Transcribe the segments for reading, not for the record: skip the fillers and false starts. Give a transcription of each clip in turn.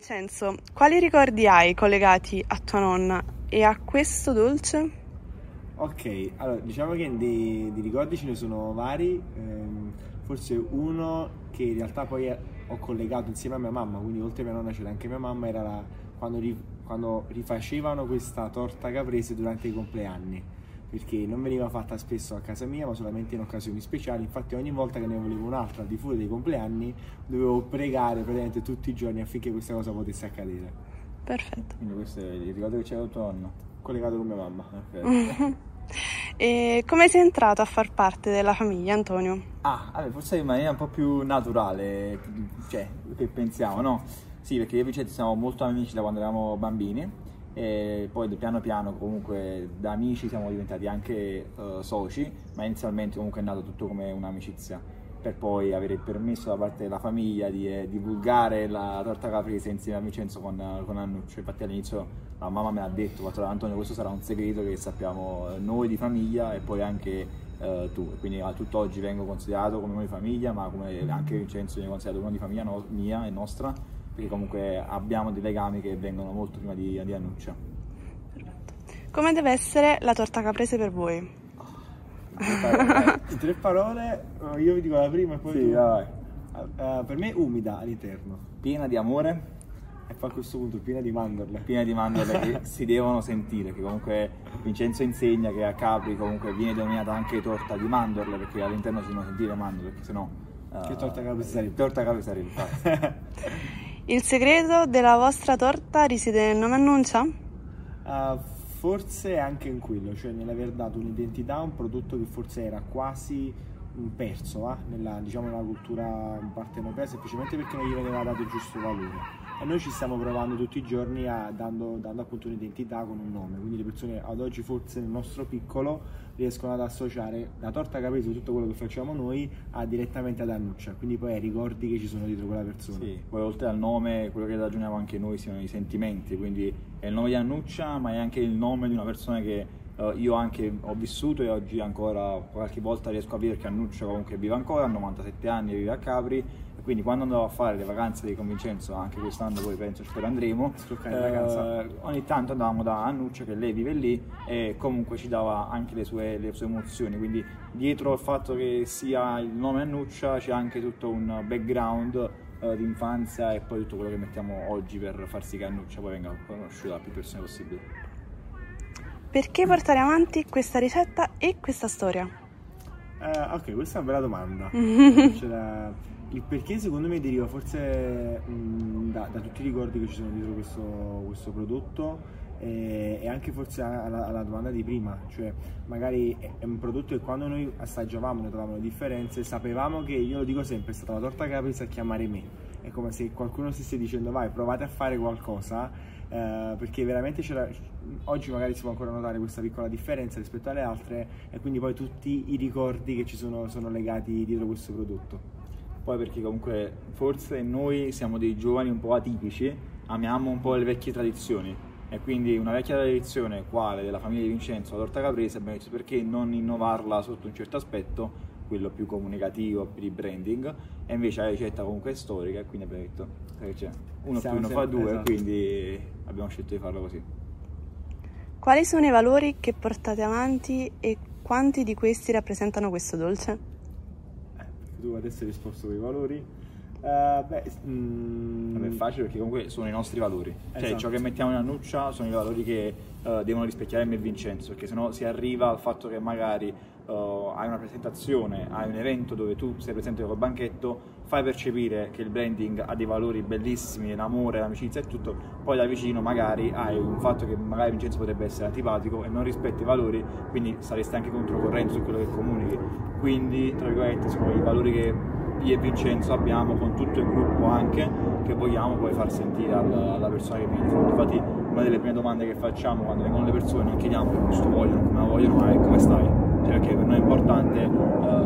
Vincenzo, quali ricordi hai collegati a tua nonna e a questo dolce? Ok, allora diciamo che di ricordi ce ne sono vari, forse uno che in realtà poi ho collegato insieme a mia mamma, quindi oltre a mia nonna c'era anche mia mamma, era quando rifacevano questa torta caprese durante i compleanni, perché non veniva fatta spesso a casa mia ma solamente in occasioni speciali. Infatti ogni volta che ne volevo un'altra al di fuori dei compleanni dovevo pregare praticamente tutti i giorni affinché questa cosa potesse accadere. Perfetto. Quindi questo è il ricordo che c'era con tuo nonno? Collegato con mia mamma. Okay. E come sei entrato a far parte della famiglia, Antonio? Vabbè, forse in maniera un po' più naturale, cioè, che pensiamo, no? Sì, perché io e Vincenzo siamo molto amici da quando eravamo bambini e poi piano piano comunque da amici siamo diventati anche soci, ma inizialmente comunque è nato tutto come un'amicizia, per poi avere il permesso da parte della famiglia di divulgare la torta caprese insieme a Vincenzo con Annuccio. Infatti all'inizio la mamma me l'ha detto, guarda Antonio, questo sarà un segreto che sappiamo noi di famiglia e poi anche tu, e quindi a tutt'oggi vengo considerato come uno di famiglia, ma come anche Vincenzo viene considerato uno di famiglia mia e nostra, perché comunque abbiamo dei legami che vengono molto prima di Annuccia. Perfetto. Come deve essere la torta caprese per voi? In 3 parole, io vi dico la prima e poi sì, vai. Per me umida all'interno, piena di amore e poi a questo punto piena di mandorle. Piena di mandorle che si devono sentire, che comunque Vincenzo insegna che a Capri comunque viene denominata anche torta di mandorle, perché all'interno si devono sentire mandorle, perché sennò che torta caprese sarebbe? Torta caprese sarebbe, infatti. Il segreto della vostra torta riside nel nome Annuccia? Forse anche in quello, cioè nell'aver dato un'identità a un prodotto che forse era quasi perso nella cultura partenopea, semplicemente perché non gli veniva dato il giusto valore. E noi ci stiamo provando tutti i giorni dando appunto un'identità con un nome, quindi le persone ad oggi forse nel nostro piccolo riescono ad associare la torta caprese, tutto quello che facciamo noi, direttamente ad Annuccia, quindi poi ai ricordi che ci sono dietro quella persona. Sì, poi oltre al nome, quello che ragioniamo anche noi sono i sentimenti, quindi è il nome di Annuccia, ma è anche il nome di una persona che io anche ho vissuto e oggi ancora qualche volta riesco a vivere, che Annuccia comunque vive ancora, ha 97 anni e vive a Capri, e quindi quando andavo a fare le vacanze di Convincenzo, anche quest'anno poi spero andremo, ogni tanto andavamo da Annuccia, che lei vive lì e comunque ci dava anche le sue emozioni, quindi dietro al fatto che sia il nome Annuccia c'è anche tutto un background di infanzia e poi tutto quello che mettiamo oggi per far sì che Annuccia poi venga conosciuta da più persone possibile. Perché portare avanti questa ricetta e questa storia? Ok, questa è una bella domanda. Il perché secondo me deriva forse da tutti i ricordi che ci sono dietro questo prodotto e anche forse alla domanda di prima, cioè magari è un prodotto che quando noi assaggiavamo notavamo le differenze, sapevamo che, io lo dico sempre, è stata la torta caprese a chiamare me, è come se qualcuno stesse dicendo vai provate a fare qualcosa. Perché veramente oggi magari si può ancora notare questa piccola differenza rispetto alle altre e quindi poi tutti i ricordi che ci sono legati dietro questo prodotto. Poi perché comunque forse noi siamo dei giovani un po' atipici, amiamo un po' le vecchie tradizioni e quindi una vecchia tradizione quale della famiglia di Vincenzo, la torta caprese, abbiamo detto perché non innovarla sotto un certo aspetto, quello più comunicativo, più di branding, e invece la ricetta comunque è storica e quindi abbiamo detto che uno più uno fa due, esatto. Quindi abbiamo scelto di farlo così. Quali sono i valori che portate avanti e quanti di questi rappresentano questo dolce? Tu adesso hai risposto con i valori. Vabbè, è facile perché comunque sono i nostri valori, esatto. Cioè ciò che mettiamo in Annuccia sono i valori che devono rispecchiare me e Vincenzo, perché sennò si arriva al fatto che magari hai una presentazione, hai un evento dove tu sei presente col banchetto, fai percepire che il branding ha dei valori bellissimi, l'amore, l'amicizia e tutto, poi da vicino magari hai un fatto che magari Vincenzo potrebbe essere antipatico e non rispetti i valori, quindi saresti anche controcorrente su quello che comunichi, quindi tra virgolette sono i valori che io e Vincenzo abbiamo con tutto il gruppo anche, che vogliamo poi far sentire alla persona che viene di fronte. Infatti una delle prime domande che facciamo quando vengono le persone non chiediamo che gusto vogliono, come la vogliono, ma come stai, cioè perché per noi è importante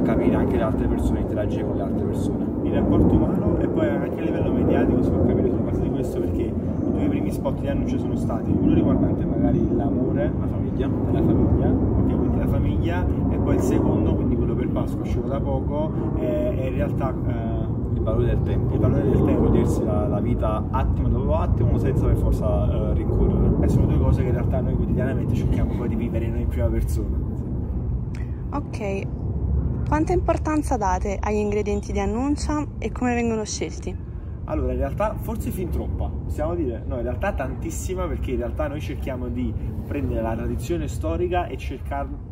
capire anche le altre persone, interagire con le altre persone. Il rapporto umano e poi anche a livello mediatico si può capire sulla base di questo, perché i 2 primi spot di Annuccia sono stati uno riguardante magari l'amore, la famiglia, ok, quindi la famiglia, e poi il secondo, quindi quello per Pasqua, uscito da poco, è in realtà Il valore del tempo. Il valore del tempo. Godersi la vita attimo dopo attimo senza per forza rincorrere. Sono due cose che in realtà noi quotidianamente cerchiamo poi di vivere noi in prima persona. Ok, quanta importanza date agli ingredienti di Annuncia e come vengono scelti? Allora, in realtà forse fin troppa, possiamo dire? No, in realtà tantissima, perché in realtà noi cerchiamo di prendere la tradizione storica e cercare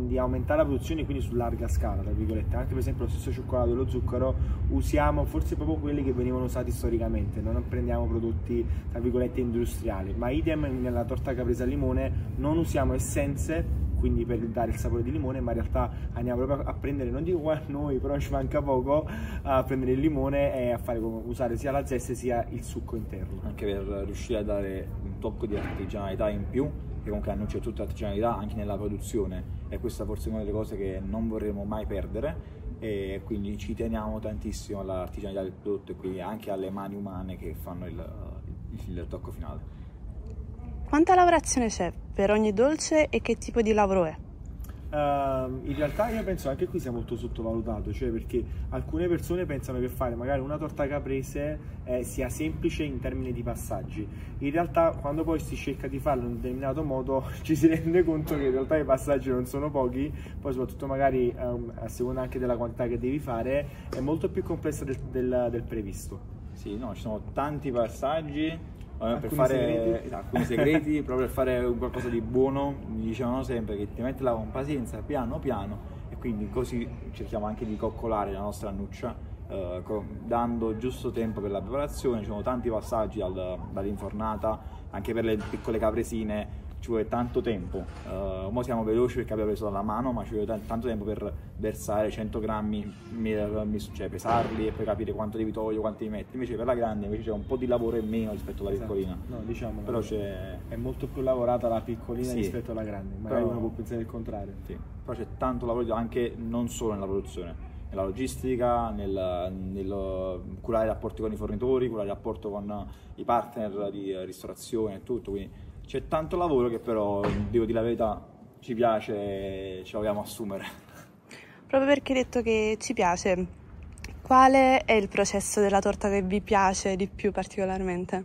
di aumentare la produzione, quindi su larga scala, tra virgolette. Anche per esempio lo stesso cioccolato e lo zucchero usiamo forse proprio quelli che venivano usati storicamente, non prendiamo prodotti tra virgolette industriali, ma idem nella torta caprese al limone non usiamo essenze, quindi per dare il sapore di limone, ma in realtà andiamo proprio a prendere, non dico qua noi, però ci manca poco, a prendere il limone e a fare usare sia la zeste sia il succo interno. Anche per riuscire a dare un tocco di artigianalità in più, che comunque Annuncia c'è tutta l'artigianalità anche nella produzione, e questa forse è una delle cose che non vorremmo mai perdere, e quindi ci teniamo tantissimo all'artigianalità del prodotto e quindi anche alle mani umane che fanno il tocco finale. Quanta lavorazione c'è per ogni dolce e che tipo di lavoro è? In realtà io penso anche qui sia molto sottovalutato, cioè perché alcune persone pensano che fare magari una torta caprese sia semplice in termini di passaggi. In realtà quando poi si cerca di farlo in un determinato modo ci si rende conto che in realtà i passaggi non sono pochi, poi soprattutto magari a seconda anche della quantità che devi fare è molto più complessa del previsto. Sì, no, ci sono tanti passaggi. Per fare alcuni segreti, proprio per fare qualcosa di buono, mi dicevano sempre che ti metti là con pazienza, piano piano, e quindi così cerchiamo anche di coccolare la nostra Annuccia, dando giusto tempo per la preparazione. Ci sono tanti passaggi dall'infornata, anche per le piccole capresine ci vuole tanto tempo. Ora siamo veloci perché abbiamo preso dalla mano, ma ci vuole tanto tempo per versare 100 grammi, cioè pesarli e poi capire quanto devi togliere, quanti devi mettere. Invece per la grande invece c'è un po' di lavoro in meno rispetto alla piccolina. No, diciamo, però è molto più lavorata la piccolina rispetto alla grande, magari uno può pensare il contrario. Sì. Però c'è tanto lavoro anche non solo nella produzione, nella logistica, nel curare i rapporti con i fornitori, curare il rapporto con i partner di ristorazione e tutto, quindi c'è tanto lavoro che però, devo dire la verità, ci piace e ce lo vogliamo assumere. Proprio perché hai detto che ci piace, qual è il processo della torta che vi piace di più particolarmente?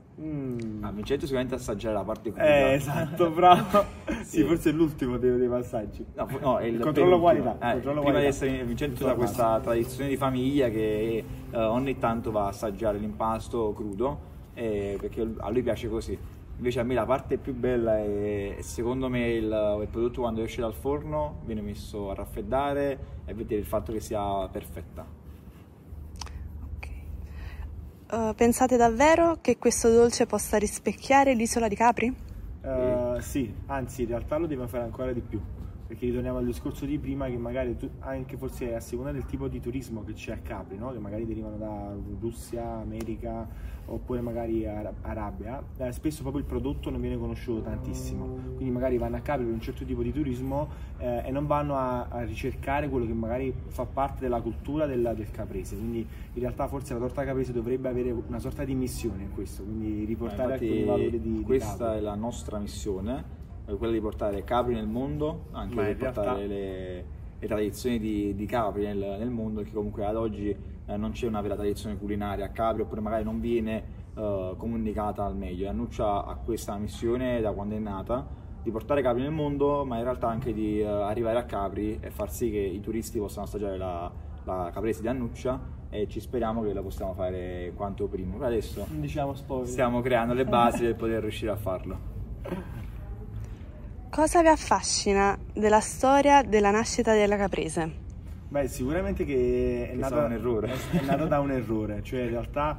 A Vincenzo sicuramente assaggiare la parte cruda. Esatto, bravo. Sì, forse è l'ultimo dei passaggi. No, è il controllo qualità. Prima di essere Vincenzo da questa tradizione di famiglia che ogni tanto va a assaggiare l'impasto crudo, perché a lui piace così. Invece a me la parte più bella è, secondo me, il prodotto quando esce dal forno, viene messo a raffreddare e vedere il fatto che sia perfetta. Ok. Pensate davvero che questo dolce possa rispecchiare l'isola di Capri? Sì, anzi in realtà lo dobbiamo fare ancora di più, perché ritorniamo al discorso di prima, che magari anche forse a seconda del tipo di turismo che c'è a Capri, no? Che magari derivano da Russia, America oppure magari Arabia, spesso proprio il prodotto non viene conosciuto tantissimo, quindi magari vanno a Capri per un certo tipo di turismo e non vanno a ricercare quello che magari fa parte della cultura del caprese, quindi in realtà forse la torta caprese dovrebbe avere una sorta di missione in questo, quindi riportare alcuni valori di questa Capri. È la nostra missione, quella di portare Capri nel mondo, anche per portare le tradizioni di Capri nel mondo, che comunque ad oggi non c'è una vera tradizione culinaria a Capri, oppure magari non viene comunicata al meglio. Annuccia ha questa missione da quando è nata, di portare Capri nel mondo, ma in realtà anche di arrivare a Capri e far sì che i turisti possano assaggiare la caprese di Annuccia, e ci speriamo che la possiamo fare quanto prima. Per adesso Diciamo spoiler. Stiamo creando le basi per poter riuscire a farlo. Cosa vi affascina della storia della nascita della caprese? Beh, sicuramente che è nata da un errore, cioè in realtà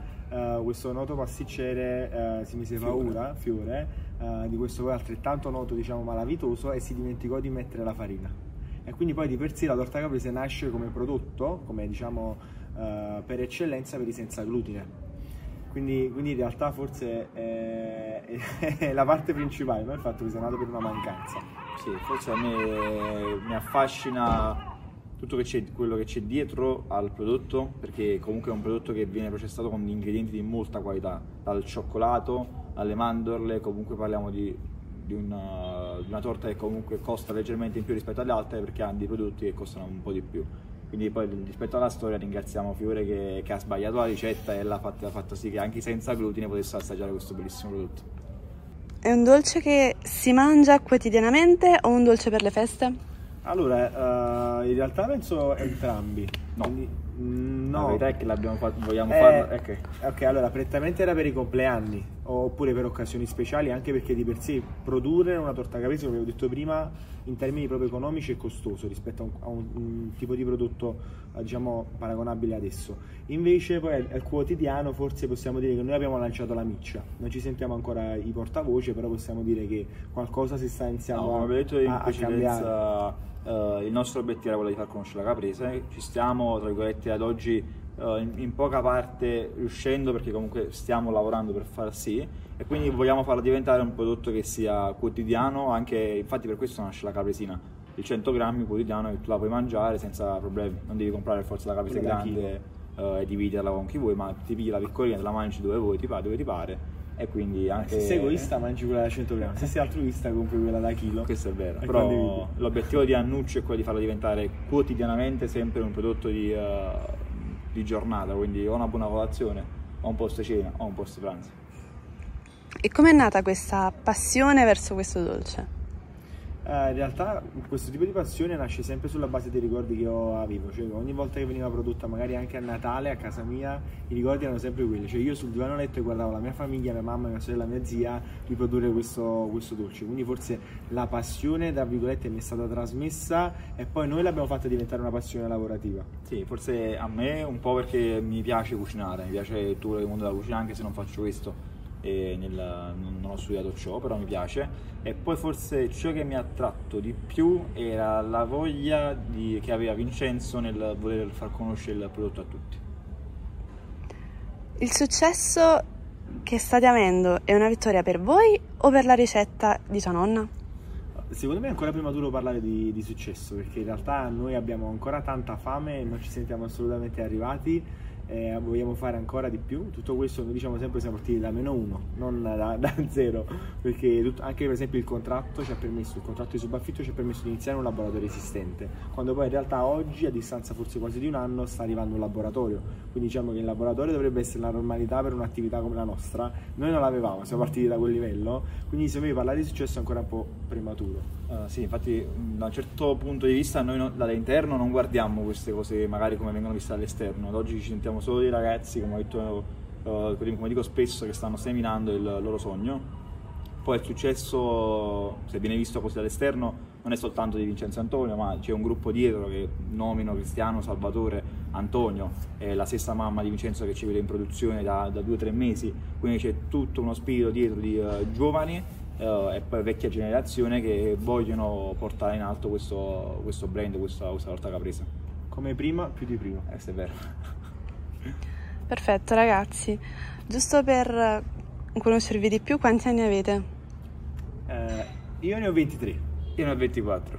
questo noto pasticcere si mise paura, Fiore, di questo poi altrettanto noto, diciamo, malavitoso, e si dimenticò di mettere la farina. E quindi poi di per sé la torta caprese nasce come prodotto, come diciamo per eccellenza per i senza glutine. Quindi in realtà forse è la parte principale, non il fatto che sia nato per una mancanza. Sì, forse a me mi affascina tutto quello che c'è dietro al prodotto, perché comunque è un prodotto che viene processato con ingredienti di molta qualità, dal cioccolato alle mandorle. Comunque parliamo di una torta che comunque costa leggermente in più rispetto alle altre, perché ha dei prodotti che costano un po' di più. quindi poi rispetto alla storia ringraziamo Fiore che ha sbagliato la ricetta e l'ha fatto sì che anche senza glutine potesse assaggiare questo bellissimo prodotto. È un dolce che si mangia quotidianamente o un dolce per le feste? Allora, in realtà penso entrambi. No. Quindi, La no. verità è che vogliamo farlo. Ok, allora prettamente era per i compleanni oppure per occasioni speciali, anche perché di per sé produrre una torta caprese, come avevo detto prima, in termini proprio economici è costoso rispetto a un tipo di prodotto diciamo paragonabile adesso. Invece poi al quotidiano forse possiamo dire che noi abbiamo lanciato la miccia, non ci sentiamo ancora i portavoce, però possiamo dire che qualcosa si sta iniziando come avevo detto in cambiare. Il nostro obiettivo era quello di far conoscere la caprese, ci stiamo tra virgolette ad oggi in poca parte riuscendo, perché comunque stiamo lavorando per far sì, e quindi vogliamo farlo diventare un prodotto che sia quotidiano, anche infatti per questo nasce la capresina, il 100 grammi quotidiano che tu la puoi mangiare senza problemi, non devi comprare per forza la caprese grande e dividerla con chi vuoi, ma ti pigli la piccolina, te la mangi dove ti pare. E quindi anche se sei egoista mangi quella da 100 grammi, se sei altruista compri quella da chilo. Questo è vero, però l'obiettivo di Annuccio è quello di farlo diventare quotidianamente sempre un prodotto di giornata, quindi o una buona colazione, o un post cena, o un post pranzo. E com'è nata questa passione verso questo dolce? In realtà questo tipo di passione nasce sempre sulla base dei ricordi che io avevo, cioè ogni volta che veniva prodotta magari anche a Natale a casa mia i ricordi erano sempre quelli, cioè io sul divano letto guardavo la mia famiglia, mia mamma, mia sorella, mia zia riprodurre questo dolce, quindi forse la passione tra virgolette mi è stata trasmessa e poi noi l'abbiamo fatta diventare una passione lavorativa. Sì, forse a me un po' perché mi piace cucinare, mi piace tutto il mondo della cucina anche se non faccio questo. Non ho studiato ciò, però mi piace, e poi forse ciò che mi ha attratto di più era la voglia che aveva Vincenzo nel voler far conoscere il prodotto a tutti. Il successo che state avendo è una vittoria per voi o per la ricetta di tua nonna? Secondo me è ancora prematuro parlare di successo, perché in realtà noi abbiamo ancora tanta fame e non ci sentiamo assolutamente arrivati. Vogliamo fare ancora di più. Tutto questo noi diciamo sempre siamo partiti da -1, non da 0, perché anche per esempio il contratto di subaffitto ci ha permesso di iniziare un laboratorio esistente, quando poi in realtà oggi, a distanza forse quasi di un anno, sta arrivando un laboratorio, quindi diciamo che il laboratorio dovrebbe essere la normalità per un'attività come la nostra. Noi non l'avevamo, siamo partiti da quel livello, quindi secondo me parlare di successo è ancora un po' prematuro. Sì, infatti da un certo punto di vista noi dall'interno non guardiamo queste cose magari come vengono viste all'esterno, ad oggi ci sentiamo solo dei ragazzi, come dico spesso, che stanno seminando il loro sogno. Poi il successo, se viene visto così dall'esterno, non è soltanto di Vincenzo e Antonio, ma c'è un gruppo dietro che nomino Cristiano, Salvatore, Antonio, è la stessa mamma di Vincenzo che ci vede in produzione da 2 o 3 mesi, quindi c'è tutto uno spirito dietro di giovani e poi vecchia generazione che vogliono portare in alto questo brand, questa torta caprese. Come prima, più di prima. Questo è vero. Perfetto ragazzi, giusto per conoscervi di più, quanti anni avete? Io ne ho 23. Io ne ho 24.